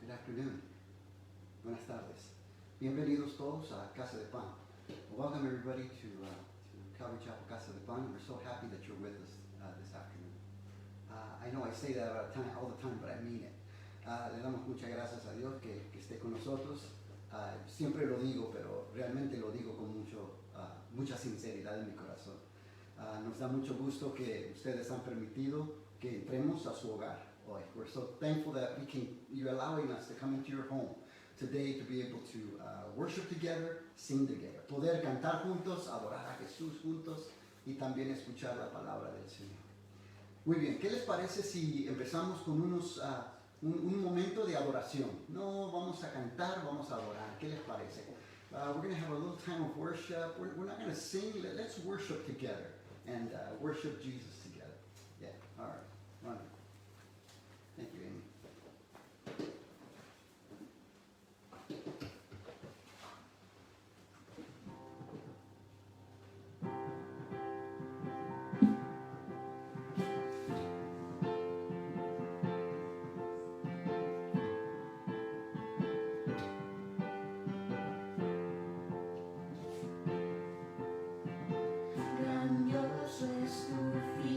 Good afternoon. Buenas tardes. Bienvenidos todos a Casa de Pan. Welcome everybody to Calvary Chapel Casa de Pan. We're so happy that you're with us this afternoon. I know I say that all the time, but I mean it. Le damos muchas gracias a Dios que esté con nosotros. Siempre lo digo, pero realmente lo digo con mucha sinceridad en mi corazón. Nos da mucho gusto que ustedes han permitido que entremos a su hogar hoy. We're so thankful that you're allowing us to come into your home today to be able to worship together, sing together, poder cantar juntos, adorar a Jesús juntos y también escuchar la palabra del Señor. Muy bien, ¿qué les parece si empezamos con un momento de adoración? No vamos a cantar, vamos a adorar. ¿Qué les parece? We're going to have a little time of worship. We're not going to sing. Let's worship together and worship Jesus together. Yeah, all right. Wonderful. Thank you, Amy. Grandioso es tu fin.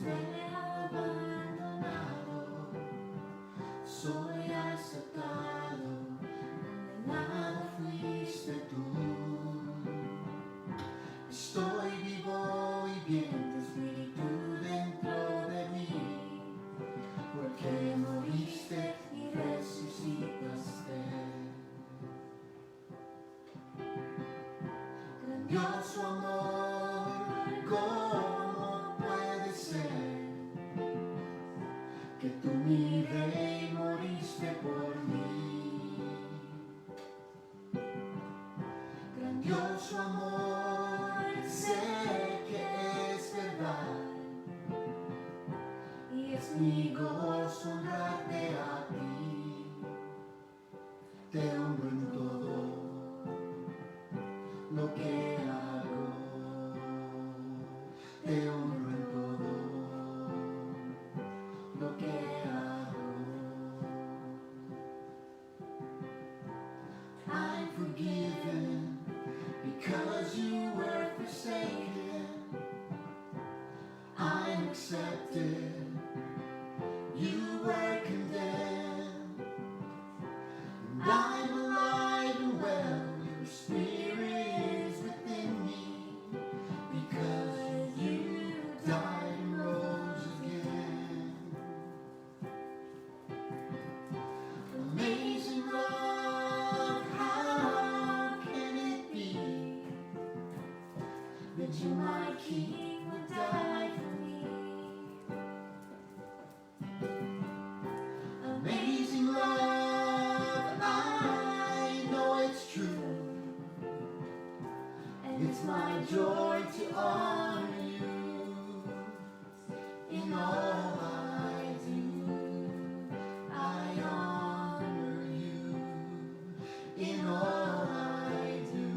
te he abandonado, soy aceptado, condenado fuiste tú. Estoy vivo y bien, tu espíritu dentro de mí, porque moriste y resucitaste. Grandioso amor, ¿cómo puede ser que tú, mi rey, moriste por mí? Grandioso amor, sé que es verdad y es mi gozo honrarte a ti. Te honro en todo lo que hago, te honro en todo lo que hago. I'm forgiven because you were forsaken. I'm accepted, you were condemned. And I'm alive and well, your spirit is within me, because you died and rose again. Amazing love, how can it be that you, my King, would die for me? Amazing love, I know it's true, and it's my joy to honor you in all I do. I honor you in all I do.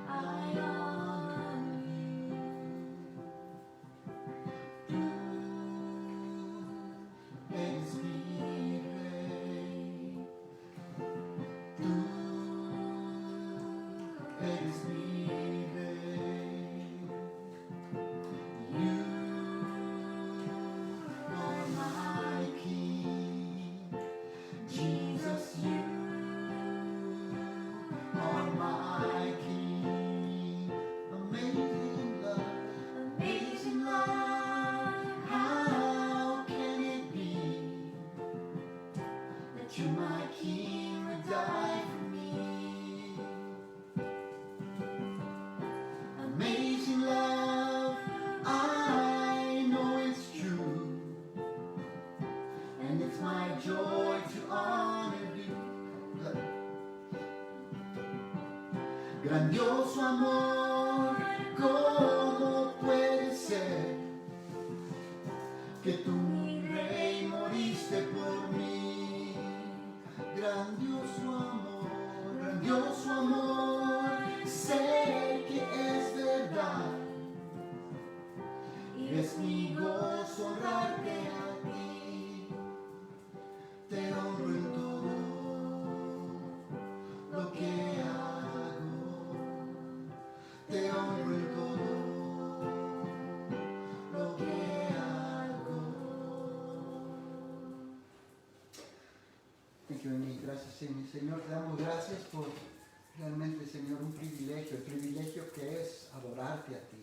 I honor you. Tú eres mi rey. Tú eres mi rey. You are my King. Jesus, you are my King. Amazing love, how can it be that you, my King, would die for me? Amazing love, I know it's true, and it's my joy to honor you. Grandioso amor, ¿cómo puede ser que tú, mi rey, moriste por mí? Grandioso amor, sé que es verdad y es mi gozo honrarte a ti. Te honro en todo lo que hago, te honro en todo lo que hago. Thank you, Amy. Gracias, Amy. Señor, te damos gracias por realmente, Señor, un privilegio, el privilegio que es adorarte a ti.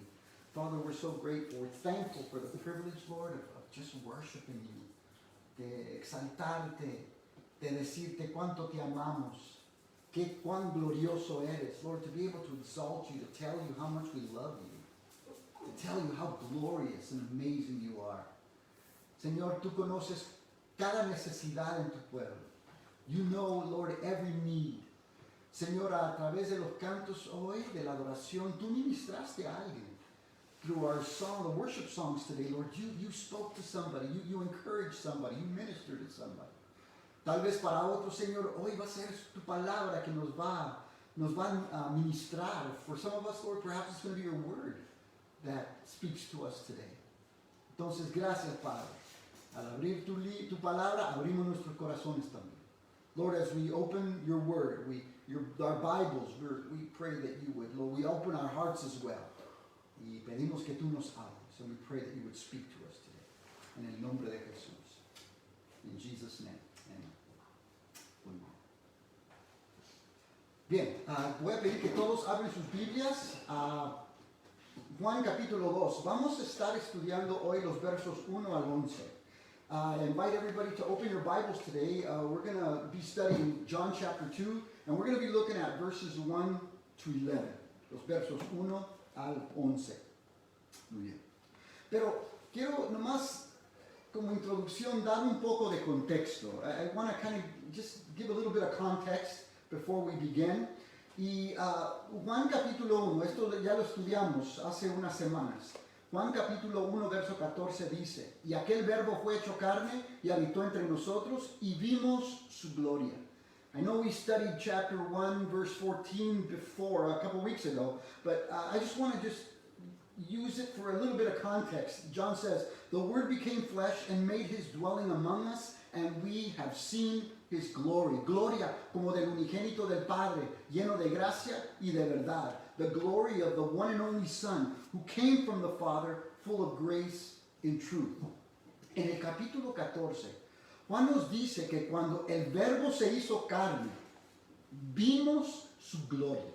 Father, we're so grateful. We're thankful for the privilege, Lord, of just worshiping you, de exaltarte, de decirte cuánto te amamos, que cuán glorioso eres. Lord, to be able to exalt you, to tell you how much we love you, to tell you how glorious and amazing you are. Señor, tú conoces cada necesidad en tu pueblo. You know, Lord, every need. Señor, a través de los cantos hoy, de la adoración, tú ministraste a alguien. Through our song, the worship songs today, Lord, you spoke to somebody, you encouraged somebody, you ministered to somebody. Tal vez para otros, Señor, hoy va a ser tu palabra que nos va a ministrar. For some of us, Lord, perhaps it's going to be your word that speaks to us today. Entonces, gracias, Padre. Al abrir tu palabra, abrimos nuestros corazones también. Lord, as we open your word, our Bibles, we pray that you would, Lord, we open our hearts as well. y pedimos que tú nos hables. So we pray that you would speak to us today. En el nombre de Jesús. In Jesus' name. Amen. Bien, voy a pedir que todos abren sus Biblias a Juan capítulo 2. Vamos a estar estudiando hoy los versos 1 al 11. I invite everybody to open your Bibles today. We're going to be studying John chapter 2, and we're going to be looking at verses 1 to 11. Los versos 1 al 11. Muy bien. Pero quiero nomás, como introducción, dar un poco de contexto. I want to kind of just give a little bit of context before we begin. Y Juan capítulo 1, esto ya lo estudiamos hace unas semanas. Juan capítulo 1, verso 14 dice, y aquel verbo fue hecho carne y habitó entre nosotros y vimos su gloria. I know we studied chapter 1, verse 14 before, a couple weeks ago, but I just want to just use it for a little bit of context. John says, the Word became flesh and made his dwelling among us, and we have seen his glory. Gloria como del unigénito del Padre, lleno de gracia y de verdad. The glory of the one and only Son, who came from the Father, full of grace and truth. En el capítulo 14, Juan nos dice que cuando el verbo se hizo carne, vimos su gloria.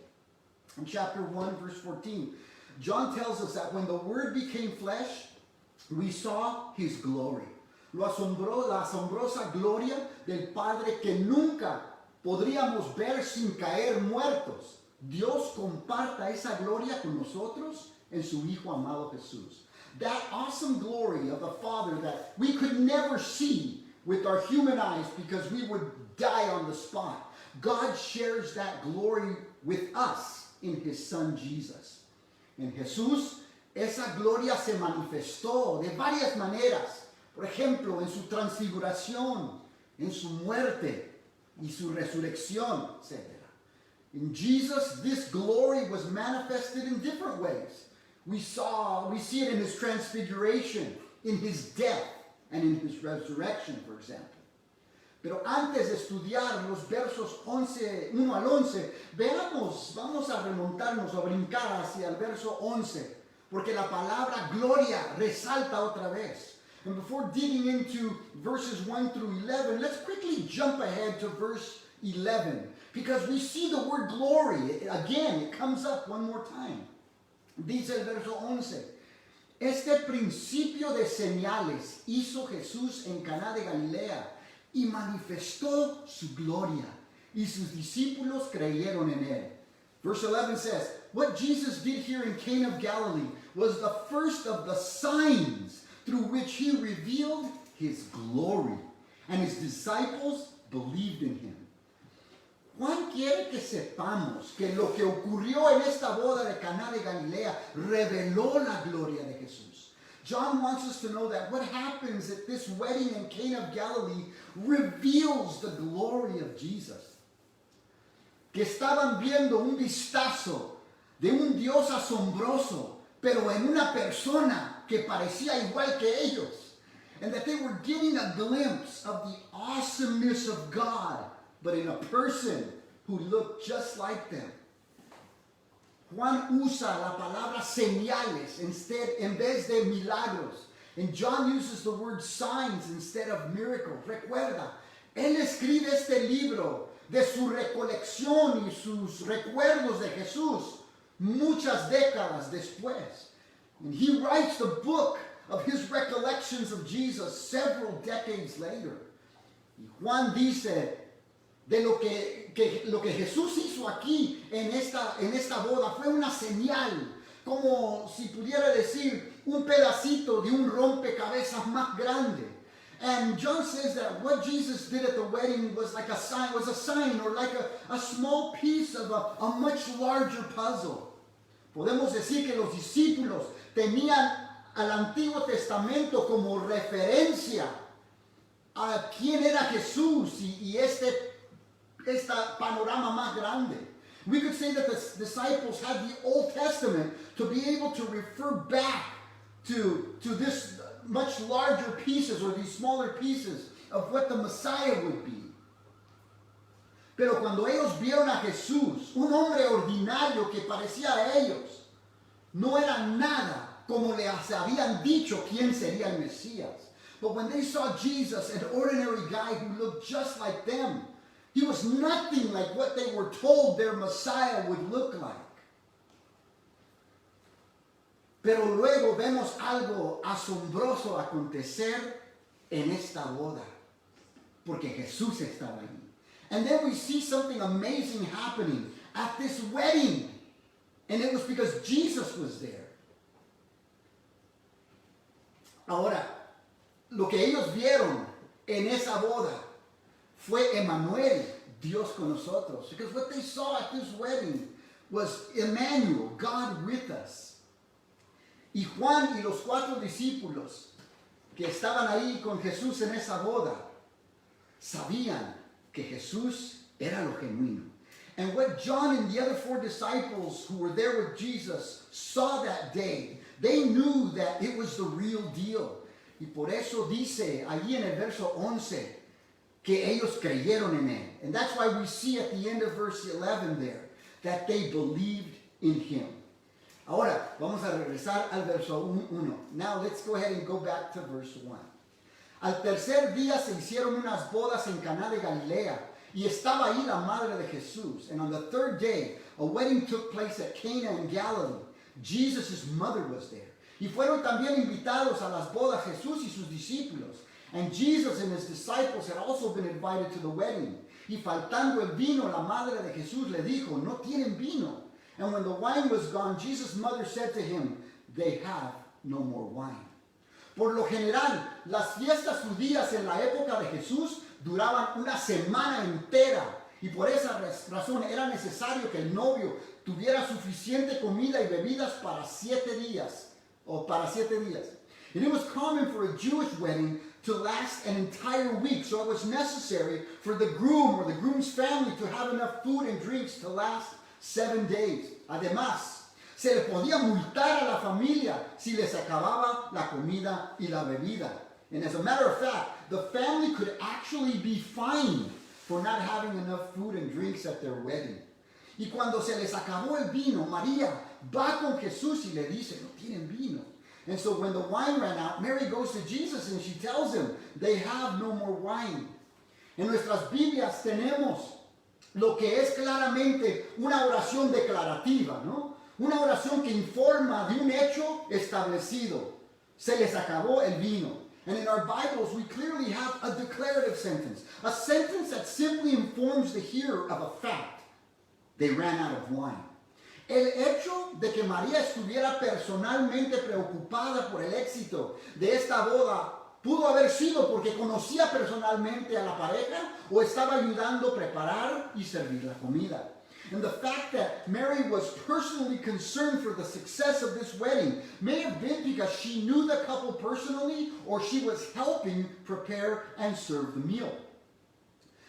In chapter 1, verse 14, John tells us that when the Word became flesh, we saw his glory. La asombrosa gloria del Padre que nunca podríamos ver sin caer muertos. Dios comparta esa gloria con nosotros en su Hijo amado Jesús. That awesome glory of the Father that we could never see with our human eyes because we would die on the spot. God shares that glory with us in his Son Jesus. En Jesús, esa gloria se manifestó de varias maneras. Por ejemplo, en su transfiguración, en su muerte y su resurrección, etc. In Jesus, this glory was manifested in different ways. We see it in his transfiguration, in his death, and in his resurrection, for example. Pero antes de estudiar los versos 1 al 11, vamos a remontarnos o brincar hacia el verso 11, porque la palabra gloria resalta otra vez. And before digging into verses 1 through 11, let's quickly jump ahead to verse 11, because we see the word glory. Again, it comes up one more time. Dice el verso 11, este principio de señales hizo Jesús en Caná de Galilea y manifestó su gloria, y sus discípulos creyeron en él. Verse 11 says, what Jesus did here in Cana of Galilee was the first of the signs through which he revealed his glory, and his disciples believed in him. Juan quiere que sepamos que lo que ocurrió en esta boda de Caná de Galilea reveló la gloria de Jesús. John wants us to know that what happens at this wedding in Cana of Galilee reveals the glory of Jesus. Que estaban viendo un vistazo de un Dios asombroso, pero en una persona que parecía igual que ellos. And that they were getting a glimpse of the awesomeness of God, but in a person who looked just like them. Juan usa la palabra señales en vez de milagros. And John uses the word signs instead of miracles. Recuerda, él escribe este libro de su recolección y sus recuerdos de Jesús muchas décadas después. And he writes the book of his recollections of Jesus several decades later. Y Juan dice de lo que Jesús hizo aquí en esta boda fue una señal, como si pudiera decir un pedacito de un rompecabezas más grande. And John says that what Jesus did at the wedding was like a sign or like a small piece of a much larger puzzle. Podemos decir que los discípulos tenían al Antiguo Testamento como referencia a quién era Jesús y este panorama más grande. We could say that the disciples had the Old Testament to be able to refer back to this much larger pieces or these smaller pieces of what the Messiah would be. Pero cuando ellos vieron a Jesús, un hombre ordinario que parecía a ellos, no era nada como les habían dicho quién sería el Mesías. But when they saw Jesus, an ordinary guy who looked just like them, he was nothing like what they were told their Messiah would look like. Pero luego vemos algo asombroso acontecer en esta boda, porque Jesús estaba allí. And then we see something amazing happening at this wedding, and it was because Jesus was there. Ahora, lo que ellos vieron en esa boda fue Emmanuel, Dios con nosotros. Because what they saw at this wedding was Emmanuel, God with us. Y Juan y los 4 discípulos que estaban ahí con Jesús en esa boda sabían que Jesús era lo genuino. And what John and the other 4 disciples who were there with Jesus saw that day, they knew that it was the real deal. Y por eso dice allí en el verso 11 que ellos creyeron en él. And that's why we see at the end of verse 11 there that they believed in him. Ahora, vamos a regresar al verso 1. Now let's go ahead and go back to verse 1. Al tercer día se hicieron unas bodas en Caná de Galilea, y estaba ahí la madre de Jesús. And on the third day, a wedding took place at Cana in Galilee. Jesus' mother was there. Y fueron también invitados a las bodas Jesús y sus discípulos. And Jesus and his disciples had also been invited to the wedding. Y faltando el vino, la madre de Jesús le dijo, no tienen vino. And when the wine was gone, Jesus' mother said to him, they have no more wine. Por lo general, las fiestas judías en la época de Jesús duraban una semana entera. Y por esa razón era necesario que el novio tuviera suficiente comida y bebidas para 7 días. And it was common for a Jewish wedding to last an entire week. So it was necessary for the groom or the groom's family to have enough food and drinks to last 7 days. Además, se le podía multar a la familia si les acababa la comida y la bebida. And as a matter of fact, the family could actually be fined for not having enough food and drinks at their wedding. Y cuando se les acabó el vino, María va con Jesús y le dice, no tienen vino. And so when the wine ran out, Mary goes to Jesus and she tells him, they have no more wine. En nuestras Biblias tenemos lo que es claramente una oración declarativa, ¿no? Una oración que informa de un hecho establecido. Se les acabó el vino. And in our Bibles, we clearly have a declarative sentence. A sentence that simply informs the hearer of a fact. They ran out of wine. El hecho de que María estuviera personalmente preocupada por el éxito de esta boda pudo haber sido porque conocía personalmente a la pareja o estaba ayudando a preparar y servir la comida. And the fact that Mary was personally concerned for the success of this wedding may have been because she knew the couple personally or she was helping prepare and serve the meal.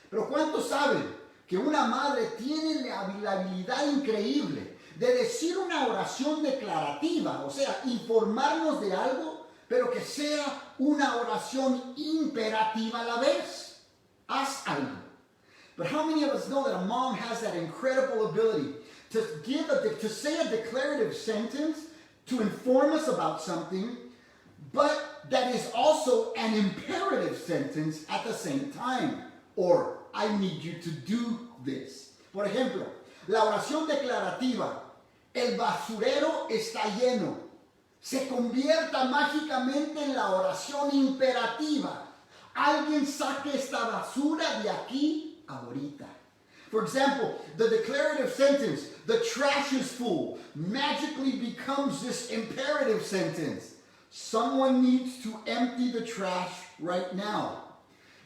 Pero ¿cuántos saben que una madre tiene la habilidad increíble de decir una oración declarativa, o sea, informarnos de algo, pero que sea una oración imperativa a la vez? Haz algo. But how many of us know that a mom has that incredible ability to say a declarative sentence to inform us about something, but that is also an imperative sentence at the same time? Or, I need you to do this. Por ejemplo, la oración declarativa, el basurero está lleno, se convierta mágicamente en la oración imperativa. Alguien saque esta basura de aquí ahorita. For example, the declarative sentence, the trash is full, magically becomes this imperative sentence. Someone needs to empty the trash right now.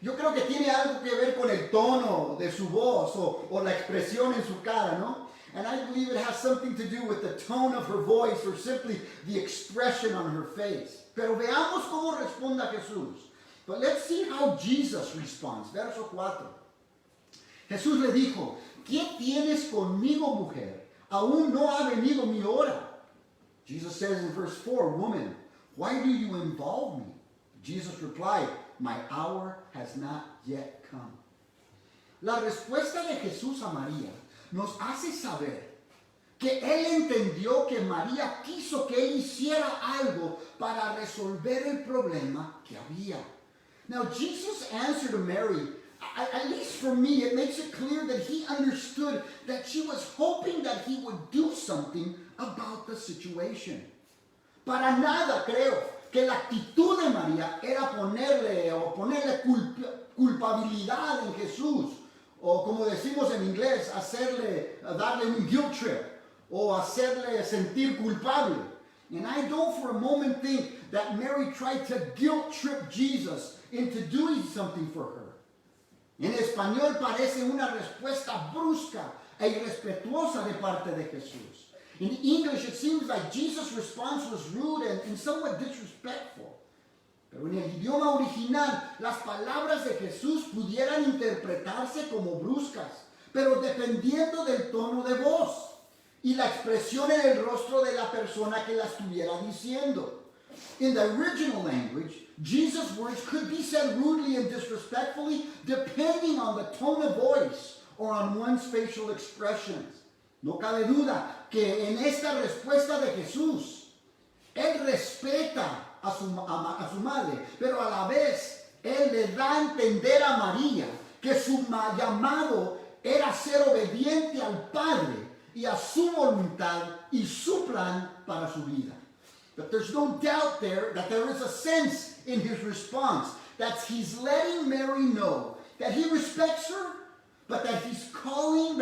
Yo creo que tiene algo que ver con el tono de su voz o la expresión en su cara, ¿no? And I believe it has something to do with the tone of her voice or simply the expression on her face. Pero veamos cómo responde Jesús. But let's see how Jesus responds. Verso 4. Jesús le dijo, ¿qué tienes conmigo, mujer? Aún no ha venido mi hora. Jesus says in verse 4, woman, why do you involve me? Jesus replied, my hour has not yet come. La respuesta de Jesús a María nos hace saber que él entendió que María quiso que él hiciera algo para resolver el problema que había. Now, Jesus' answer to Mary, at least for me, it makes it clear that he understood that she was hoping that he would do something about the situation. Para nada creo que la actitud de María era ponerle culpabilidad en Jesús, o como decimos en inglés, darle un guilt trip, o hacerle sentir culpable. And I don't for a moment think that Mary tried to guilt trip Jesus into doing something for her. En español parece una respuesta brusca e irrespetuosa de parte de Jesús. In English, it seems like Jesus' response was rude and somewhat disrespectful. Pero en el idioma original, las palabras de Jesús pudieran interpretarse como bruscas, pero dependiendo del tono de voz y la expresión en el rostro de la persona que la estuviera diciendo. In the original language, Jesus' words could be said rudely and disrespectfully depending on the tone of voice or on one's facial expressions. No cabe duda que en esta respuesta de Jesús, él respeta a su madre, pero a la vez él le da a entender a María que su llamado era ser obediente al Padre y a su voluntad y su plan para su vida. But there's no doubt there that there is a sense in his response that he's letting Mary know that he respects her, but that his calling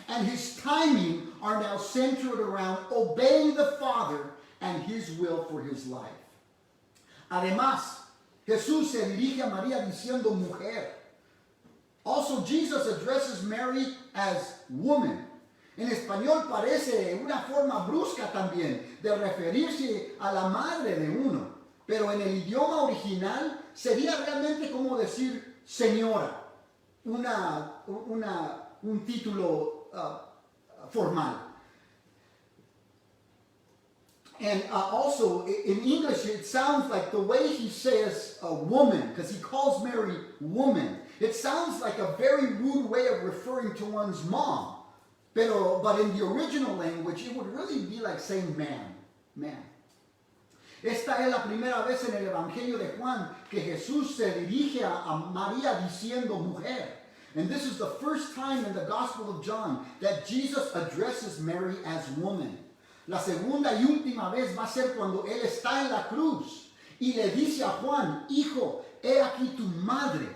and his timing are now centered around obeying the Father and his will for his life. Además, Jesús se dirige a María diciendo mujer. Also, Jesus addresses Mary as woman. En español parece una forma brusca también de referirse a la madre de uno, pero en el idioma original sería realmente como decir señora, un título formal. And also in English it sounds like the way he says a woman, because he calls Mary woman, it sounds like a very rude way of referring to one's mom. But in the original language, it would really be like saying man. Esta es la primera vez en el Evangelio de Juan que Jesús se dirige a María diciendo mujer. And this is the first time in the Gospel of John that Jesus addresses Mary as woman. La segunda y última vez va a ser cuando él está en la cruz y le dice a Juan, hijo, he aquí tu madre.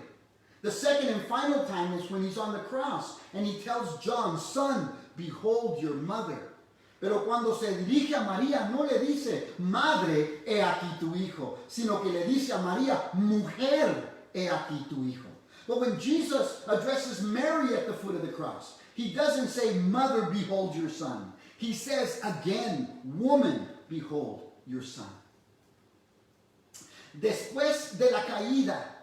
The second and final time is when he's on the cross and he tells John, son, behold your mother. Pero cuando se dirige a María no le dice, madre, he aquí tu hijo, sino que le dice a María, mujer, he aquí tu hijo. But when Jesus addresses Mary at the foot of the cross, he doesn't say, mother, behold your son. He says again, woman, behold your son. Después de la caída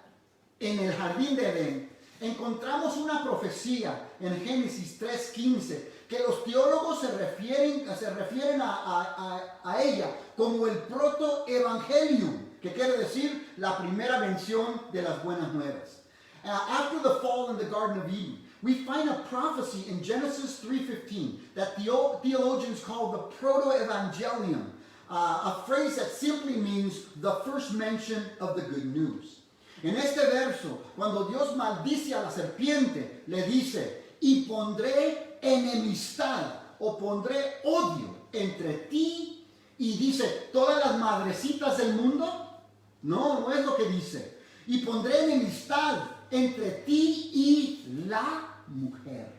en el jardín de Edén, encontramos una profecía en Génesis 3:15 que los teólogos se refieren a ella como el protoevangelium, que quiere decir la primera mención de las buenas nuevas. After the fall in the Garden of Eden, we find a prophecy in Genesis 3:15 that theologians call the protoevangelium, a phrase that simply means the first mention of the good news. En este verso, cuando Dios maldice a la serpiente, le dice, y pondré enemistad o pondré odio entre ti y dice, todas las madrecitas del mundo. No es lo que dice. Y pondré enemistad entre ti y la mujer.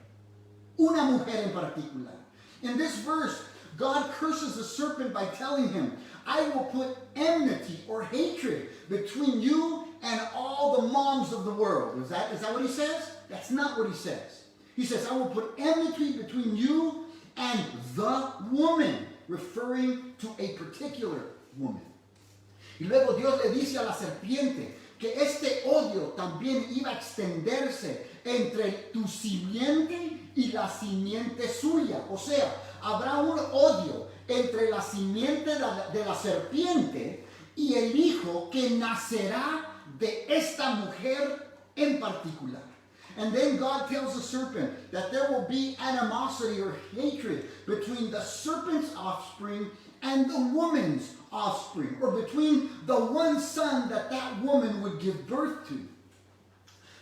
Una mujer en particular. In this verse, God curses the serpent by telling him, I will put enmity or hatred between you and all the moms of the world. Is that what he says? That's not what he says. He says, I will put enmity between you and the woman, referring to a particular woman. Y luego Dios le dice a la serpiente que este odio también iba a extenderse entre tu simiente y la simiente suya. O sea, habrá un odio entre la simiente de la serpiente y el hijo que nacerá de esta mujer en particular. And then God tells the serpent that there will be animosity or hatred between the serpent's offspring and the woman's offspring, or between the one son that woman would give birth to.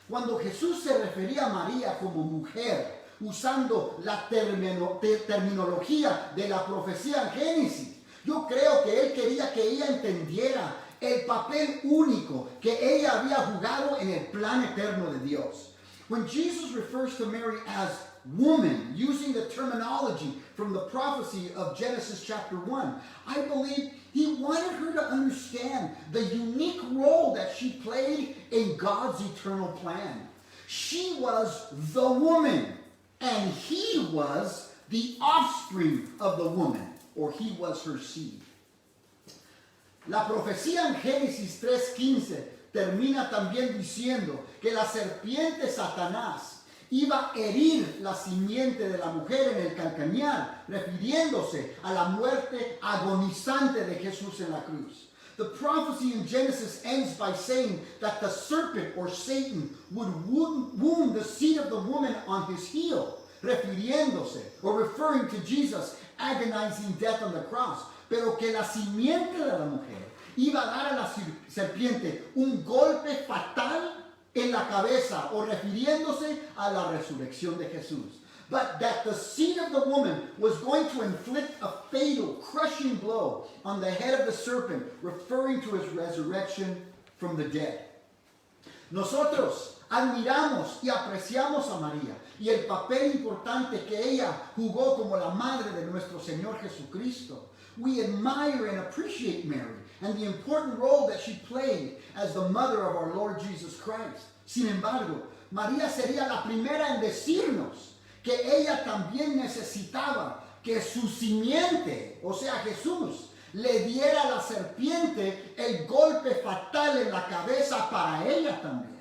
Cuando Jesús se refería a María como mujer, usando la terminología de la profecía en Génesis, yo creo que él quería que ella entendiera el papel único que ella había jugado en el plan eterno de Dios. When Jesus refers to Mary as woman, using the terminology from the prophecy of Genesis chapter 1, I believe he wanted her to understand the unique role that she played in God's eternal plan. She was the woman, and he was the offspring of the woman, or he was her seed. La profecía en Génesis 3:15 termina también diciendo que la serpiente Satanás iba a herir la simiente de la mujer en el calcañar, refiriéndose a la muerte agonizante de Jesús en la cruz. The prophecy in Genesis ends by saying that the serpent or Satan would wound the seed of the woman on his heel, refiriéndose or referring to Jesus' agonizing death on the cross, pero que la simiente de la mujer iba a dar a la serpiente un golpe fatal en la cabeza, o refiriéndose a la resurrección de Jesús. But that the seed of the woman was going to inflict a fatal, crushing blow on the head of the serpent, referring to his resurrection from the dead. Nosotros admiramos y apreciamos a María y el papel importante que ella jugó como la madre de nuestro Señor Jesucristo. We admire and appreciate Mary and the important role that she played as the mother of our Lord Jesus Christ. Sin embargo, María sería la primera en decirnos que ella también necesitaba que su simiente, o sea Jesús, le diera a la serpiente el golpe fatal en la cabeza para ella también.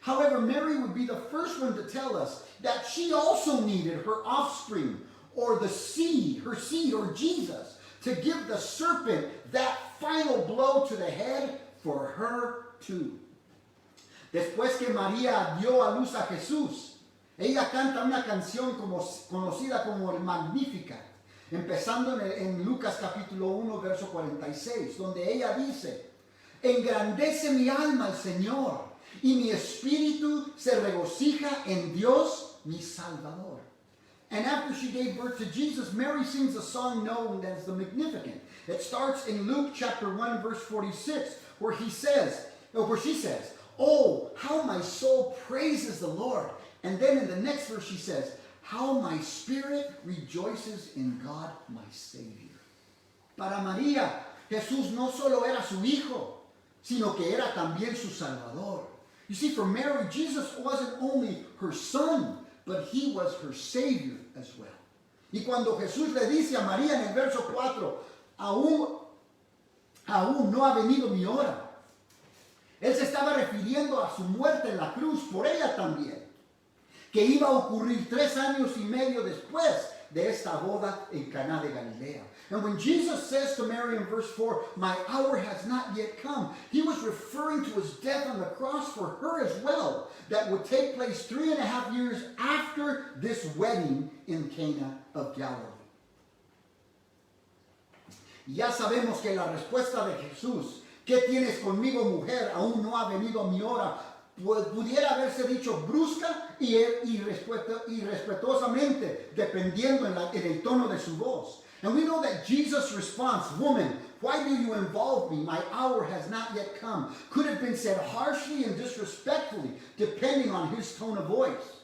However, Mary would be the first one to tell us that she also needed her offspring, or the seed, her seed, or Jesus, to give the serpent that final blow to the head for her too. Después que María dio a luz a Jesús, ella canta una canción conocida como el Magnificat, empezando en Lucas capítulo 1, verso 46, donde ella dice: engrandece mi alma al Señor, y mi espíritu se regocija en Dios mi Salvador. And after she gave birth to Jesus, Mary sings a song known as the Magnificat. It starts in Luke chapter 1, verse 46, where she says, oh, how my soul praises the Lord. And then in the next verse she says, how my spirit rejoices in God my Savior. Para María, Jesús no solo era su hijo, sino que era también su Salvador. You see, for Mary, Jesus wasn't only her son, but he was her Savior as well. Y cuando Jesús le dice a María en el verso 4, aún no ha venido mi hora, él se estaba refiriendo a su muerte en la cruz por ella también, que iba a ocurrir 3 años y medio después de esta boda en Caná de Galilea. And when Jesus says to Mary in verse 4, my hour has not yet come, he was referring to his death on the cross for her as well, that would take place 3.5 years after this wedding in Cana of Galilee. Ya sabemos que la respuesta de Jesús, ¿qué tienes conmigo, mujer? Aún no ha venido mi hora, pudiera haberse dicho brusca y respetuosamente, dependiendo en el tono de su voz. And we know that Jesus' response, woman, why do you involve me? My hour has not yet come, could have been said harshly and disrespectfully, depending on his tone of voice.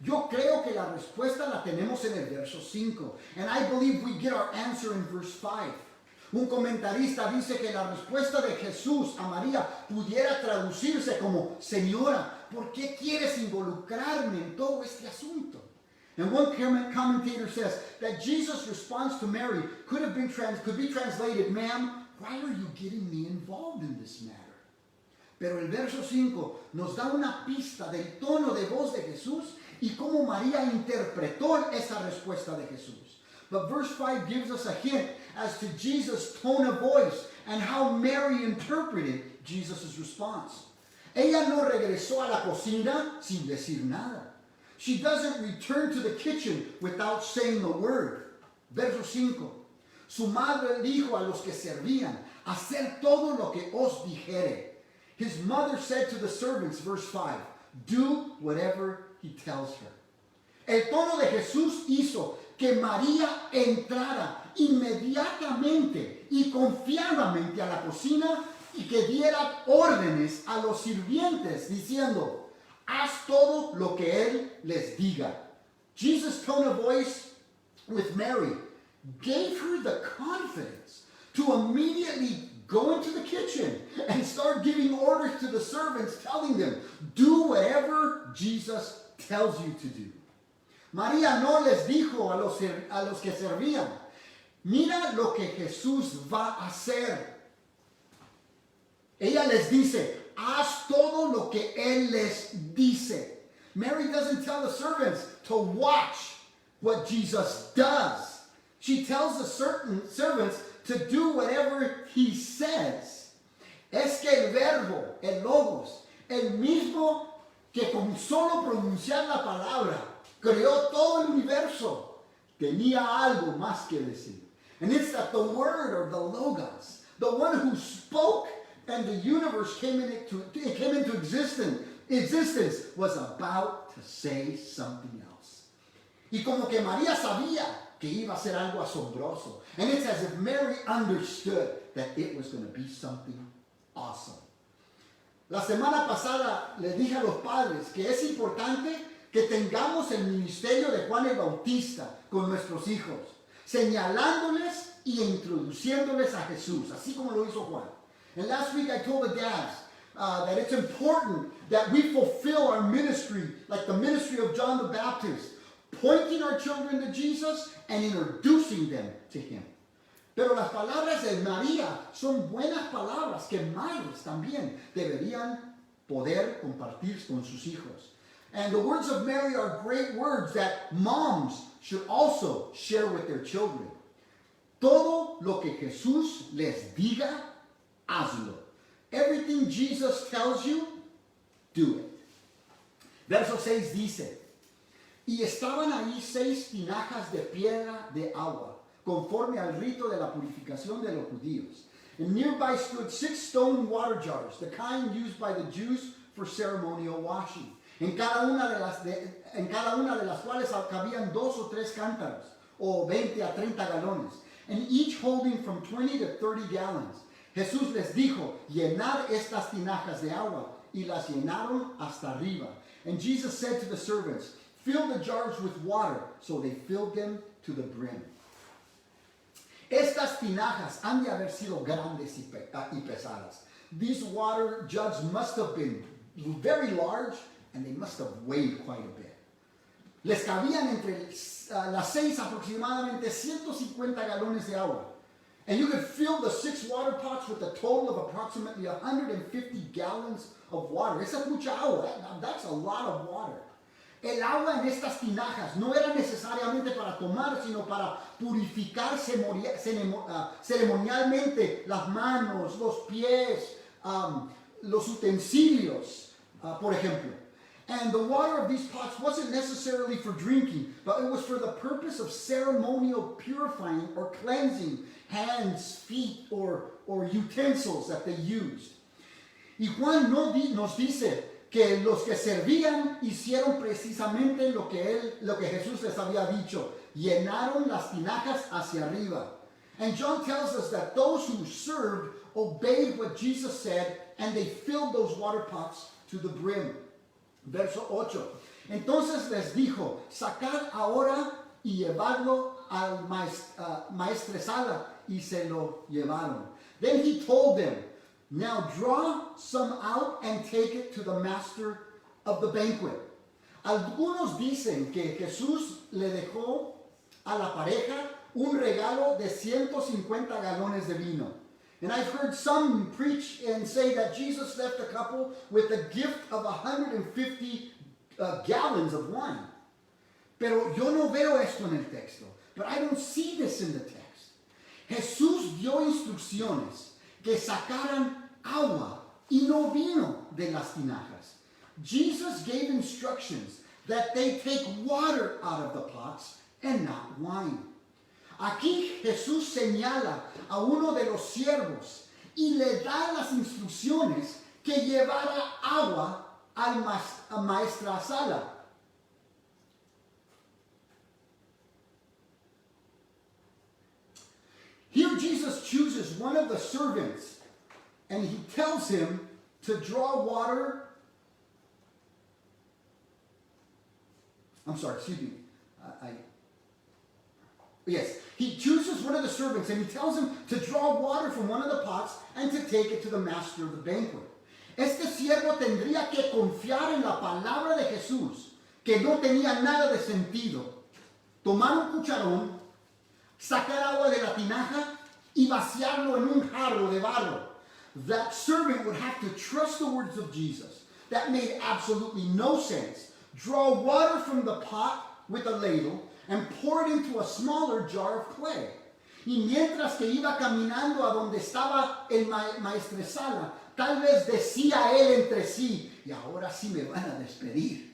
Yo creo que la respuesta la tenemos en el verso 5, and I believe we get our answer in verse 5. Un comentarista dice que la respuesta de Jesús a María pudiera traducirse como, Señora, ¿por qué quieres involucrarme en todo este asunto? And one commentator says that Jesus' response to Mary could be translated, ma'am, why are you getting me involved in this matter? Pero el verso 5 nos da una pista del tono de voz de Jesús y cómo María interpretó esa respuesta de Jesús. But verse 5 gives us a hint as to Jesus' tone of voice and how Mary interpreted Jesus' response. Ella no regresó a la cocina sin decir nada. She doesn't return to the kitchen without saying a word. Verso 5. Su madre dijo a los que servían, hacer todo lo que os dijere. His mother said to the servants, verse 5, do whatever he tells her. El tono de Jesús hizo que María entrara inmediatamente y confiadamente a la cocina y que diera órdenes a los sirvientes diciendo, haz todo lo que él les diga. Jesus' tone of voice with Mary gave her the confidence to immediately go into the kitchen and start giving orders to the servants, telling them, do whatever Jesus tells you to do. María no les dijo a los que servían, mira lo que Jesús va a hacer. Ella les dice, haz todo lo que Él les dice. Mary doesn't tell the servants to watch what Jesus does. She tells the servants to do whatever He says. Es que el verbo, el logos, el mismo que con solo pronunciar la palabra creó todo el universo, tenía algo más que decir. And it's that the word or the logos, the one who spoke and the universe came into existence was about to say something else. Y como que María sabía que iba a ser algo asombroso. And it's as if Mary understood that it was going to be something awesome. La semana pasada les dije a los padres que es importante que tengamos el ministerio de Juan el Bautista con nuestros hijos, señalándoles y introduciéndoles a Jesús, así como lo hizo Juan. And last week I told the dads that it's important that we fulfill our ministry, like the ministry of John the Baptist, pointing our children to Jesus and introducing them to Him. Pero las palabras de María son buenas palabras que madres también deberían poder compartir con sus hijos. And the words of Mary are great words that moms should also share with their children. Todo lo que Jesús les diga, hazlo. Everything Jesus tells you, do it. Verso 6 dice, y estaban ahí 6 tinajas de piedra de agua, conforme al rito de la purificación de los judíos. And nearby stood 6 stone water jars, the kind used by the Jews for ceremonial washing. En cada una de las cuales cabían 2 o 3 cántaros, o 20 a 30 galones, and each holding from 20 to 30 gallons. Jesús les dijo, llenad estas tinajas de agua, y las llenaron hasta arriba. And Jesus said to the servants, fill the jars with water, so they filled them to the brim. Estas tinajas han de haber sido grandes y pesadas. These water jugs must have been very large, and they must have weighed quite a bit. Les cabían entre las 6 aproximadamente 150 galones de agua. And you could fill the 6 water pots with a total of approximately 150 gallons of water. Esa es mucha agua. That's a lot of water. El agua en estas tinajas no era necesariamente para tomar, sino para purificar ceremonialmente las manos, los pies, los utensilios, por ejemplo. And the water of these pots wasn't necessarily for drinking, but it was for the purpose of ceremonial purifying or cleansing hands, feet, or utensils that they used. Y Juan nos dice que los que servían hicieron precisamente lo que Jesús les había dicho. Llenaron las tinajas hacia arriba. And John tells us that those who served obeyed what Jesus said, and they filled those water pots to the brim. Verso 8. Entonces les dijo, sacad ahora y llevadlo al maestresala, y se lo llevaron. Then he told them, now draw some out and take it to the master of the banquet. Algunos dicen que Jesús le dejó a la pareja un regalo de 150 galones de vino. And I've heard some preach and say that Jesus left a couple with a gift of 150 gallons of wine. Pero yo no veo esto en el texto. But I don't see this in the text. Jesús dio instrucciones que sacaran agua y no vino. de las tinajas. Jesus gave instructions that they take water out of the pots and not wine. Aquí Jesús señala a uno de los siervos y le da las instrucciones que llevara agua al maestresala. Here Jesus chooses one of the servants and he tells him to draw water. I'm sorry, excuse me. Yes, he chooses one of the servants and he tells him to draw water from one of the pots and to take it to the master of the banquet. Este siervo tendría que confiar en la palabra de Jesús, que no tenía nada de sentido. Tomar un cucharón, sacar agua de la tinaja y vaciarlo en un jarro de barro. That servant would have to trust the words of Jesus. That made absolutely no sense. Draw water from the pot with a ladle and pour it into a smaller jar of clay. Y mientras que iba caminando a donde estaba el maestresala, tal vez decía él entre sí, y ahora sí me van a despedir.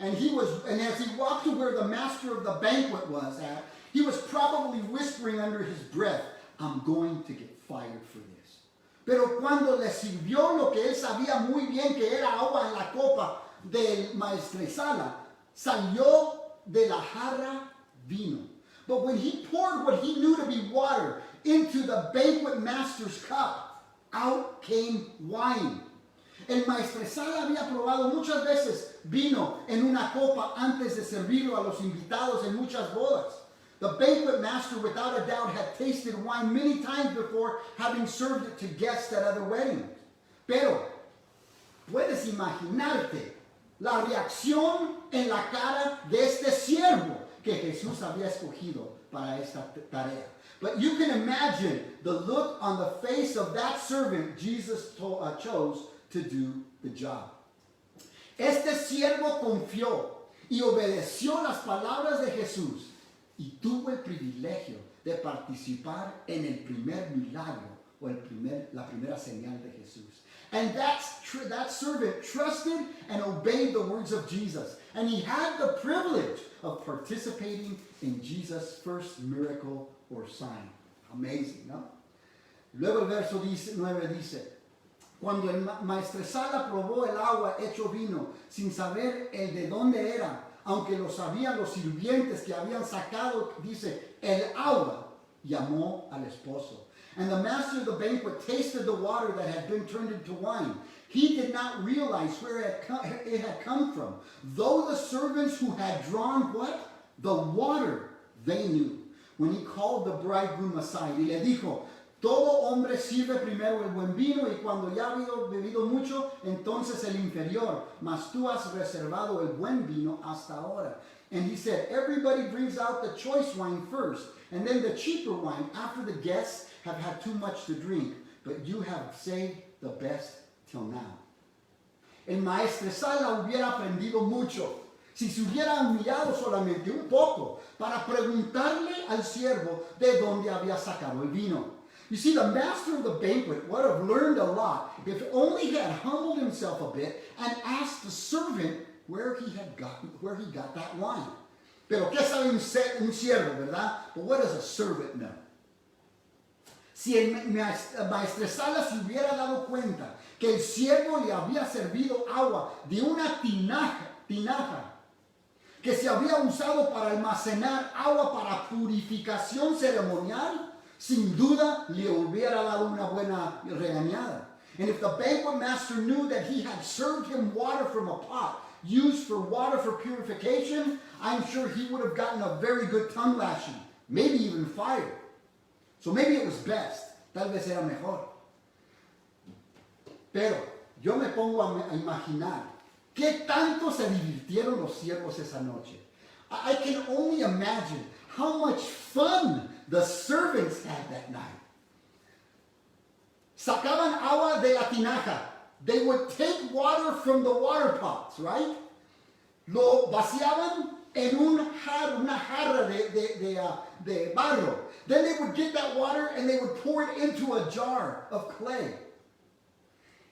And as he walked to where the master of the banquet was at, he was probably whispering under his breath, I'm going to get fired for this. Pero cuando le sirvió lo que él sabía muy bien que era agua en la copa del maestresala, salió de la jarra vino. But when he poured what he knew to be water into the banquet master's cup, out came wine. El maestresala había probado muchas veces vino en una copa antes de servirlo a los invitados en muchas bodas. The banquet master, without a doubt, had tasted wine many times before, having served it to guests at other weddings. Pero, puedes imaginarte la reacción en la cara de este siervo que Jesús había escogido para esta tarea. But you can imagine the look on the face of that servant Jesus chose to do the job. Este siervo confió y obedeció las palabras de Jesús y tuvo el privilegio de participar en el primer milagro o la primera señal de Jesús. And that servant trusted and obeyed the words of Jesus. And he had the privilege of participating in Jesus' first miracle or sign. Amazing, ¿no? Luego el verso 9 dice, cuando el maestresala probó el agua hecho vino, sin saber el de dónde era, aunque lo sabían los sirvientes que habían sacado, dice, el agua, llamó al esposo. And the master of the banquet tasted the water that had been turned into wine. He did not realize where it had come from. Though the servants who had drawn what? The water, they knew. When he called the bridegroom aside, y le dijo, todo hombre sirve primero el buen vino y cuando ya ha bebido mucho, entonces el inferior, mas tú has reservado el buen vino hasta ahora. And he said, everybody brings out the choice wine first, and then the cheaper wine after the guests have had too much to drink, but you have saved the best till now. El maestresala hubiera aprendido mucho si se hubiera humillado solamente un poco para preguntarle al siervo de dónde había sacado el vino. You see, the master of the banquet would have learned a lot if only he had humbled himself a bit and asked the servant where he got that wine. Pero ¿qué sabe un siervo, verdad? But what does a servant know? Si el maestresala se hubiera dado cuenta que el siervo le había servido agua de una tinaja que se había usado para almacenar agua para purificación ceremonial, sin duda le hubiera dado una buena regañada. And if the banquet master knew that he had served him water from a pot used for water for purification, I'm sure he would have gotten a very good tongue lashing, maybe even fired. So maybe it was best, tal vez era mejor. Pero yo me pongo a imaginar qué tanto se divirtieron los siervos esa noche. I can only imagine how much fun the servants had that night. Sacaban agua de la tinaja. They would take water from the water pots, right? Lo vaciaban en una jarra de barro. Then they would get that water and they would pour it into a jar of clay.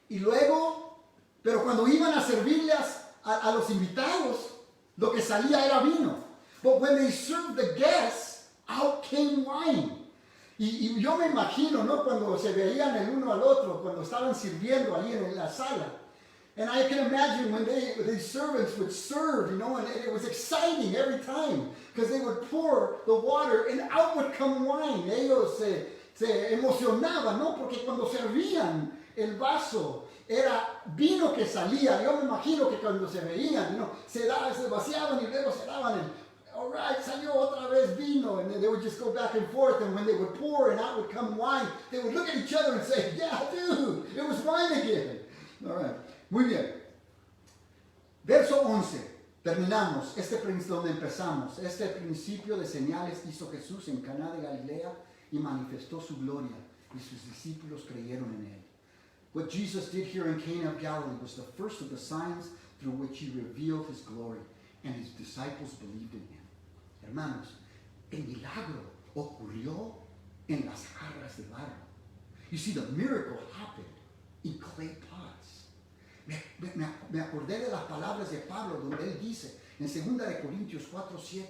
Y luego Pero cuando iban a servirle a los invitados, lo que salía era vino. But when they served the guests, out came wine. Y yo me imagino, ¿no? Cuando se veían el uno al otro, cuando estaban sirviendo ahí en la sala. And I can imagine when these servants would serve, you know, and it was exciting every time because they would pour the water and out would come wine. Ellos se emocionaban, ¿no? Porque cuando servían el vaso era vino que salía. Yo me imagino que cuando se veían, ¿no? Se vaciaban y luego se daban el, all right, salió otra vez vino, and then they would just go back and forth, and when they would pour and out would come wine, they would look at each other and say, yeah, dude, it was wine again. All right. Muy bien. Verso 11. Terminamos. Donde empezamos. Este principio de señales hizo Jesús en Caná de Galilea y manifestó su gloria, y sus discípulos creyeron en él. What Jesus did here in Cana of Galilee was the first of the signs through which he revealed his glory, and his disciples believed in him. Hermanos, el milagro ocurrió en las jarras de barro. You see, the miracle happened in clay pots. Me acordé de las palabras de Pablo donde él dice en 2 de Corintios 4:7,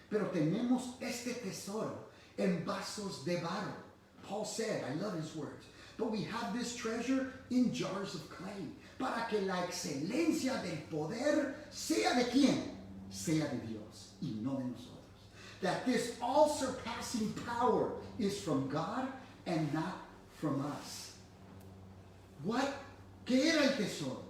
pero tenemos este tesoro en vasos de barro. Paul said, I love his words, but we have this treasure in jars of clay, para que la excelencia del poder sea de quién? Sea de Dios y no de nosotros. That this all-surpassing power is from God and not from us. ¿Qué era el tesoro?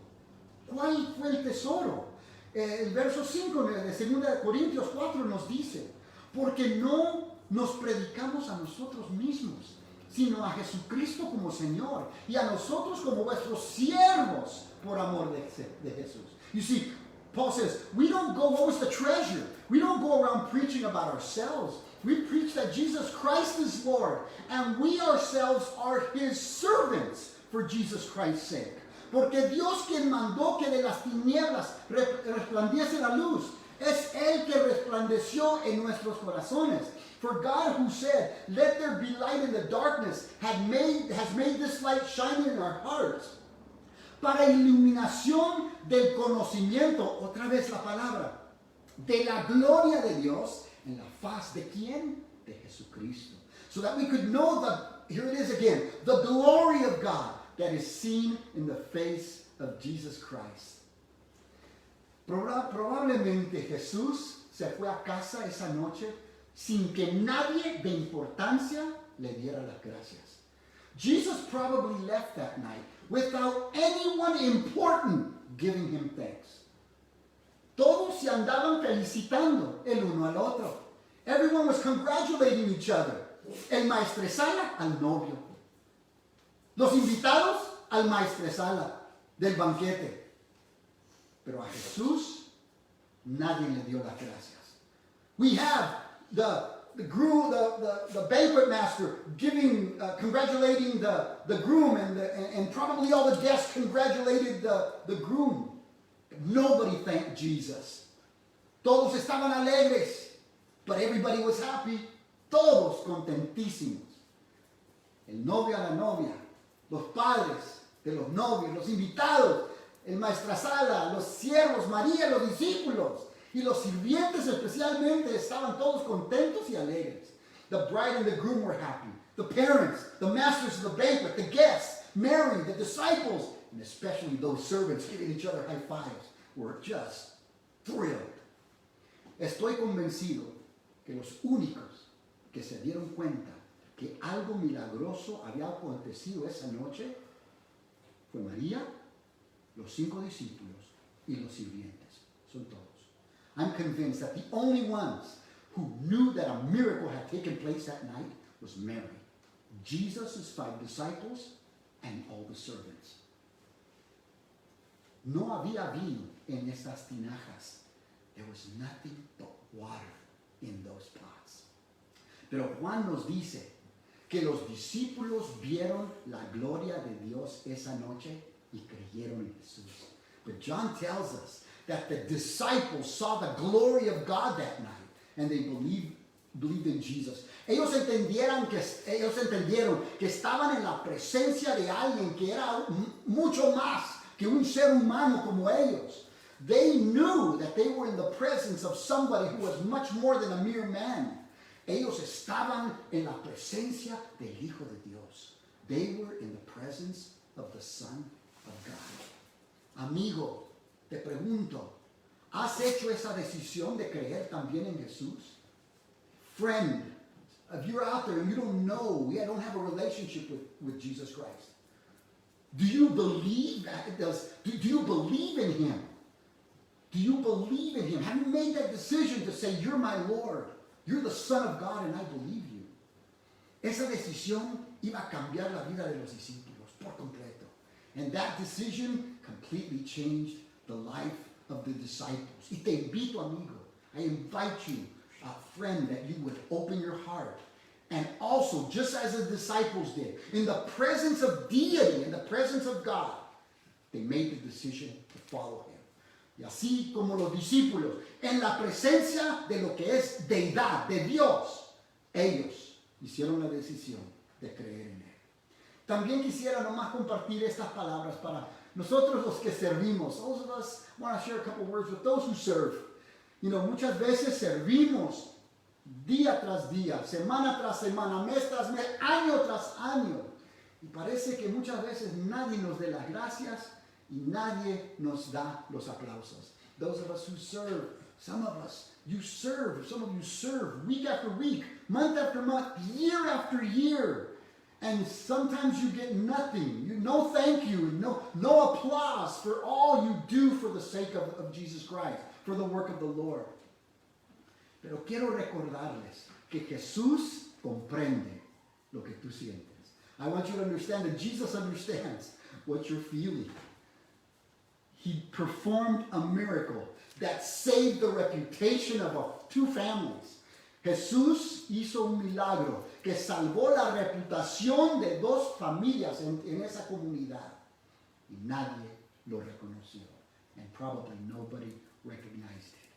¿Cuál fue el tesoro? El verso 5 de 2 de Corintios 4 nos dice, porque no nos predicamos a nosotros mismos, sino a Jesucristo como Señor y a nosotros como vuestros siervos por amor de Jesús. You see, Paul says, what was the treasure? We don't go around preaching about ourselves. We preach that Jesus Christ is Lord, and we ourselves are his servants for Jesus Christ's sake. Porque Dios quien mandó que de las tinieblas resplandiese la luz, es Él que resplandeció en nuestros corazones. For God who said, let there be light in the darkness, has made this light shine in our hearts. Para iluminación del conocimiento, otra vez la palabra, de la gloria de Dios en la faz de ¿quién? De Jesucristo. So that we could know here it is again, the glory of God that is seen in the face of Jesus Christ. Probablemente Jesús se fue a casa esa noche sin que nadie de importancia le diera las gracias. Jesus probably left that night without anyone important giving him thanks. Todos se andaban felicitando el uno al otro. Everyone was congratulating each other. El maestresala al novio. Los invitados al maestresala del banquete. Pero a Jesús nadie le dio las gracias. We have the groom, the banquet master congratulating the groom, and probably all the guests congratulated the groom. Nobody thanked Jesus. Todos estaban alegres, but everybody was happy. Todos contentísimos. El novio a la novia, los padres de los novios, los invitados, el maestrasala, los siervos, María, los discípulos y los sirvientes especialmente estaban todos contentos y alegres. The bride and the groom were happy. The parents, the masters of the banquet, the guests, Mary, the disciples, and especially those servants giving each other high fives were just thrilled. Estoy convencido que los únicos que se dieron cuenta que algo milagroso había acontecido esa noche fue María, los 5 discípulos y los sirvientes. Son todos. I'm convinced that the only ones who knew that a miracle had taken place that night was Mary, Jesus' 5 disciples, and all the servants. No había vino en estas tinajas. There was nothing but water in those pots. Pero Juan nos dice que los discípulos vieron la gloria de Dios esa noche y creyeron en Jesús. But John tells us that the disciples saw the glory of God that night and they believed in Jesus. Ellos entendieron que estaban en la presencia de alguien que era mucho más que un ser humano como ellos. They knew that they were in the presence of somebody who was much more than a mere man. Ellos estaban en la presencia del Hijo de Dios. They were in the presence of the Son of God. Amigo, te pregunto, ¿has hecho esa decisión de creer también en Jesús? Friend, if you're out there and you don't know, you don't have a relationship with Jesus Christ, do you believe that? Do you believe in Him? Do you believe in Him? Have you made that decision to say, you're my Lord, you're the Son of God, and I believe you? Esa decisión iba a cambiar la vida de los discípulos por completo. And that decision completely changed the life of the disciples. Y te invito, amigo, I invite you, friend, that you would open your heart. And also, just as the disciples did, in the presence of deity, in the presence of God, they made the decision to follow Him. Y así como los discípulos, en la presencia de lo que es deidad, de Dios, ellos hicieron la decisión de creer en Él. También quisiera nomás compartir estas palabras para nosotros los que servimos. Those of us want to share a couple words with those who serve. You know, muchas veces servimos día tras día, semana tras semana, mes tras mes, año tras año. Y parece que muchas veces nadie nos dé las gracias y nadie nos da los aplausos. Those of us who serve, some of us, you serve, some of you serve week after week, month after month, year after year. And sometimes you get nothing. No thank you, no applause for all you do for the sake of Jesus Christ, for the work of the Lord. Pero quiero recordarles que Jesús comprende lo que tú sientes. I want you to understand that Jesus understands what you're feeling. He performed a miracle that saved the reputation of two families. Jesús hizo un milagro que salvó la reputación de dos familias en esa comunidad. Y nadie lo reconoció. And probably nobody recognized it.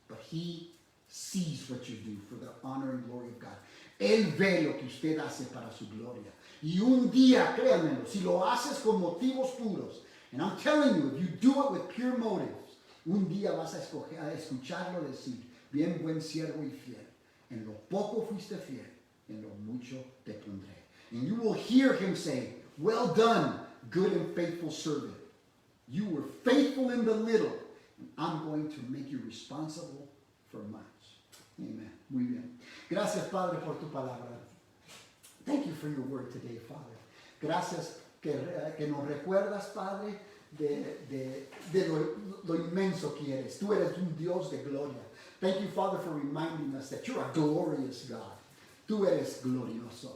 But He sees what you do for the honor and glory of God. Él ve lo que usted hace para su gloria. Y un día, créanmelo, si lo haces con motivos puros, and I'm telling you, if you do it with pure motives, un día vas a escucharlo decir, bien buen siervo y fiel. En lo poco fuiste fiel, en lo mucho te pondré. And you will hear Him say, well done, good and faithful servant. You were faithful in the little, and I'm going to make you responsible for much. Amen. Muy bien. Gracias, Padre, por tu palabra. Thank you for your word today, Father. Gracias que nos recuerdas, Padre, de lo inmenso que eres. Tú eres un Dios de gloria. Thank you, Father, for reminding us that you're a glorious God. Tú eres glorioso.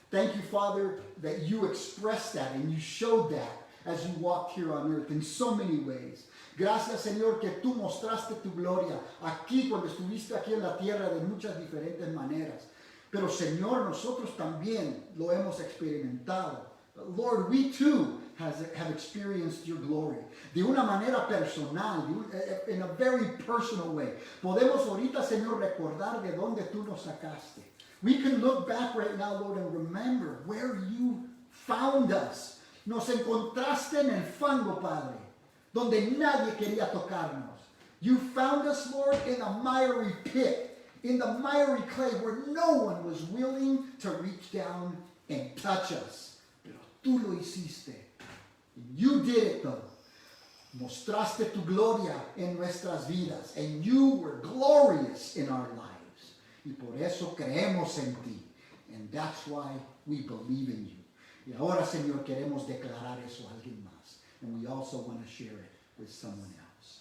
Thank you, Father, that you expressed that and you showed that as you walked here on earth in so many ways. Gracias, Señor, que tú mostraste tu gloria aquí cuando estuviste aquí en la tierra de muchas diferentes maneras. Pero, Señor, nosotros también lo hemos experimentado. Lord, we too have experienced your glory. De una manera personal, in a very personal way. Podemos ahorita, Señor, recordar de dónde tú nos sacaste. We can look back right now, Lord, and remember where you found us. Nos encontraste en el fango, Padre, donde nadie quería tocarnos. You found us, Lord, in a miry pit, in the miry clay where no one was willing to reach down and touch us. Pero tú lo hiciste. You did it, though. Mostraste tu gloria en nuestras vidas, and you were glorious in our lives. Y por eso creemos en ti. And that's why we believe in you. Y ahora, Señor, queremos declarar eso a alguien más. And we also want to share it with someone else.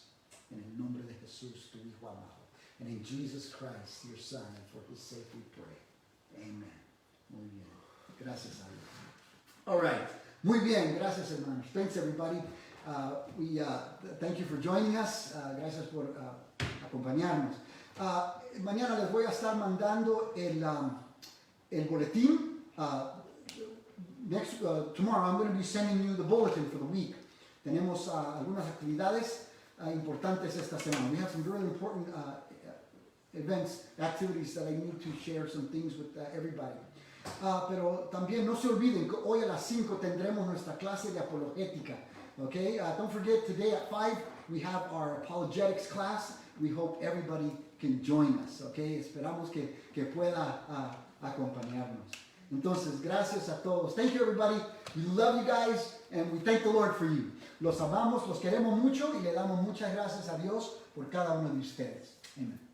En el nombre de Jesús, tu Hijo amado. And in Jesus Christ, your Son, and for His sake we pray. Amen. Muy bien. Gracias a Dios. All right. Muy bien. Gracias, hermanos. Thanks, everybody. We thank you for joining us. Gracias por acompañarnos. Mañana les voy a estar mandando el boletín. Tomorrow I'm going to be sending you the bulletin for the week. Tenemos algunas actividades importantes esta semana. We have some really important events, activities that I need to share some things with everybody. Pero también no se olviden que hoy a las 5 tendremos nuestra clase de apologética. Okay? Don't forget, today at 5 we have our apologetics class. We hope everybody can join us. Okay? Esperamos que pueda acompañarnos. Entonces, gracias a todos. Thank you, everybody. We love you guys and we thank the Lord for you. Los amamos, los queremos mucho y le damos muchas gracias a Dios por cada uno de ustedes. Amen.